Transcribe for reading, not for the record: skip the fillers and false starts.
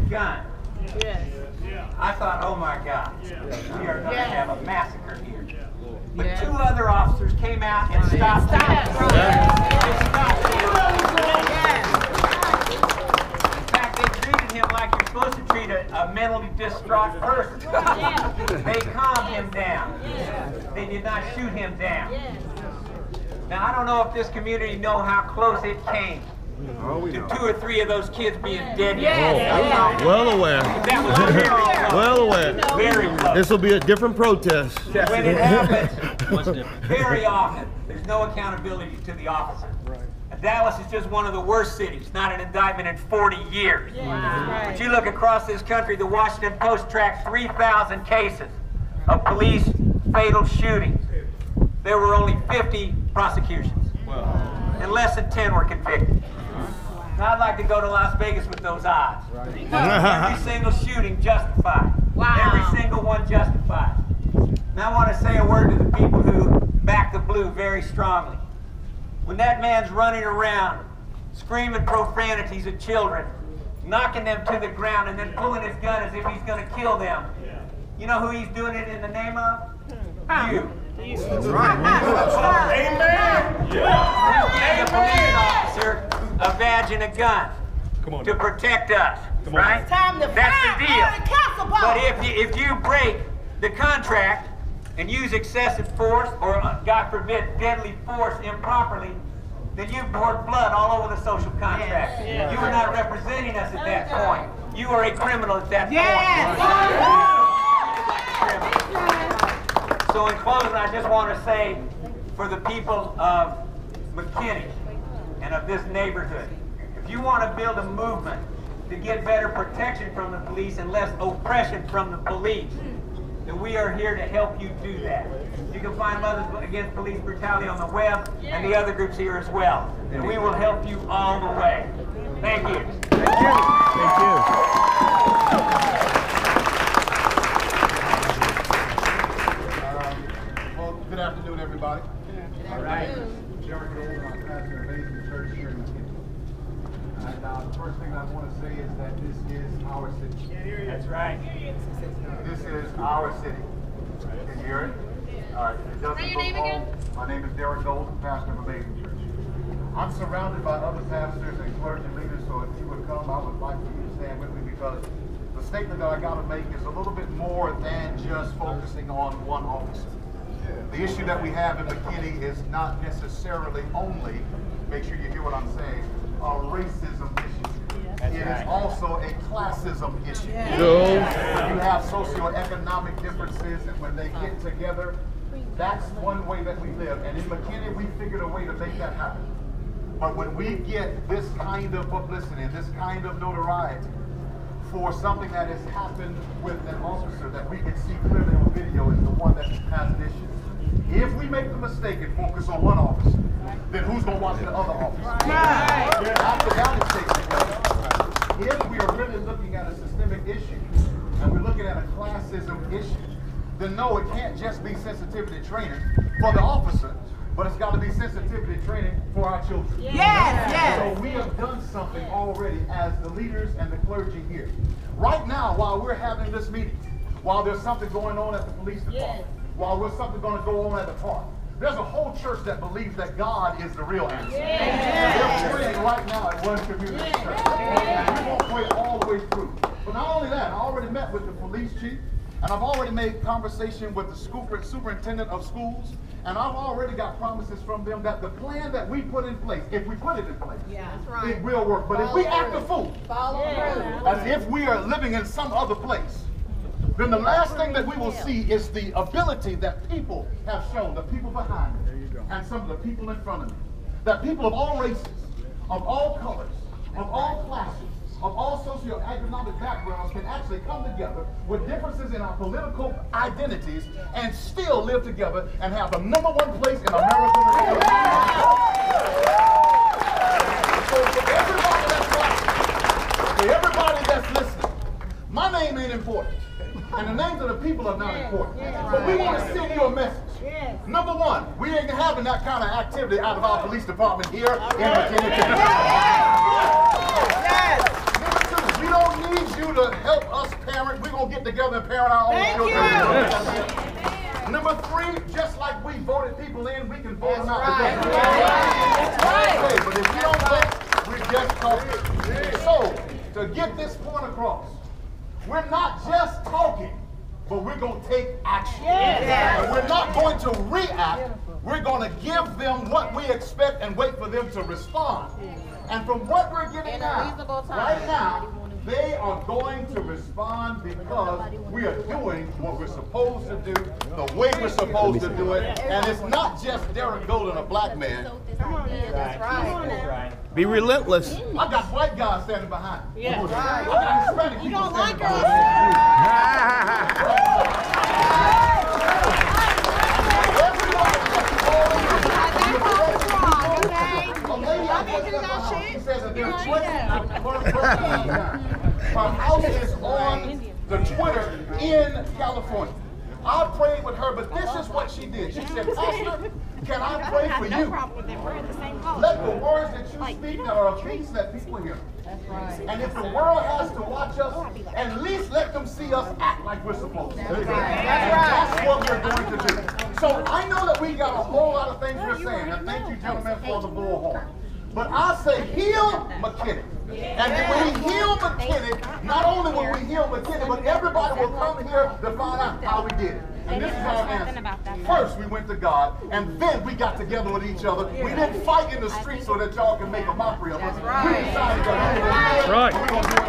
gun. Yes. I thought, oh my God, we are going to have a massacre here. But two other officers came out and stopped him. In fact, they treated him like you're supposed to treat a mentally distraught person. They calmed him down. They did not shoot him down. Now, I don't know if this community know how close it came to 2 or 3 of those kids being dead. Well aware. That was very close. Well aware. Very close. This will be a different protest. When it happens, very often, there's no accountability to the officer. Dallas is just one of the worst cities, not an indictment in 40 years. But you look across this country, the Washington Post tracked 3,000 cases of police fatal shootings. There were only 50 prosecutions, and less than 10 were convicted. Now, I'd like to go to Las Vegas with those odds. Every single shooting justified. Every single one justified. Now I want to say a word to the people who back the blue very strongly. When that man's running around, screaming profanities at children, knocking them to the ground, and then pulling his gun as if he's going to kill them, you know who he's doing it in the name of? You. That's right. Amen. Yeah. A police officer, a badge and a gun to protect us, right? That's the deal. But if you break the contract and use excessive force or, God forbid, deadly force improperly, then you've poured blood all over the social contract. You are not representing us at that point. You are a criminal at that point. So in closing, I just want to say, for the people of McKinney and of this neighborhood, if you want to build a movement to get better protection from the police and less oppression from the police, then we are here to help you do that. You can find Mothers Against Police Brutality on the web and the other groups here as well. And we will help you all the way. Thank you. Thank you. Thank you. Good afternoon, everybody. All right. Derek Gold, I'm pastor of Amazing Church here in McKinney. And the first thing I want to say is that this is our city. That's right. This is our city. Can you hear it? All right. It doesn't go home. My name is Derek Gold, pastor of Amazing Church. I'm surrounded by other pastors and clergy leaders, so if you would come, I would like for you to stand with me, because the statement that I got to make is a little bit more than just focusing on one officer. The issue that we have in McKinney is not necessarily only, make sure you hear what I'm saying, a racism issue. It is also a classism issue. You have socioeconomic differences, and when they get together, that's one way that we live. And in McKinney, we figured a way to make that happen. But when we get this kind of publicity, this kind of notoriety for something that has happened with an officer that we can see clearly on video is the one that has an issue. If we make the mistake and focus on one officer, then who's going to watch the other officer? After that is taken together, if we are really looking at a systemic issue and we're looking at a classism issue, then no, it can't just be sensitivity training for the officer, but it's got to be sensitivity training for our children. So we have done something already as the leaders and the clergy here. Right now, while we're having this meeting, while there's something going on at the police department, while there's something going to go on at the park, there's a whole church that believes that God is the real answer. They're praying right now at One Community Church. And we won't pray all the way through. But not only that, I already met with the police chief, and I've already made conversation with the superintendent of schools, and I've already got promises from them that the plan that we put in place, if we put it in place, it will work. But if we act a fool, as if we are living in some other place, then the last thing that we will see is the ability that people have shown, the people behind me, and some of the people in front of me, that people of all races, of all colors, of all classes, of all socioeconomic backgrounds can actually come together with differences in our political identities and still live together and have the #1 place in America. So for everybody that's watching, for everybody that's listening, my name ain't important. And the names of the people are not important. But we want to send you a message. #1, we ain't having that kind of activity out of our police department here in McKinney. #2, we don't need you to together and parent our own children. Number 3, just like we voted people in, we can vote them out. That's right. But if you don't vote, we're just talking. So, to get this point across, we're not just talking, but we're going to take action. And we're not going to react. We're going to give them what we expect and wait for them to respond. And from what we're getting now, right now, they are going to respond because we are doing what we're supposed to do, the way we're supposed to do it. And it's not just Derek Golden, a black man. That's right. Be relentless. I got white guys standing behind me. I got Hispanic people standing behind me. She says that there's 20 her house is on the Twitter in California. I prayed with her, but this is what she did. She said, Pastor, can I pray for you? Let the words that you speak that are of peace, let people hear. And if the world has to watch us, at least let them see us act like we're supposed to. That's what we're going to do. So I know that we got a whole lot of things we're saying, and thank you, gentlemen, for the bullhorn. But I say heal McKinney. And then when we heal McKinney, not only will we heal McKinney, but everybody will come here to find out how we did it. And this is our answer. First, we went to God, and then we got together with each other. We didn't fight in the street so that y'all can make a mockery of us. We decided that we're going to do it.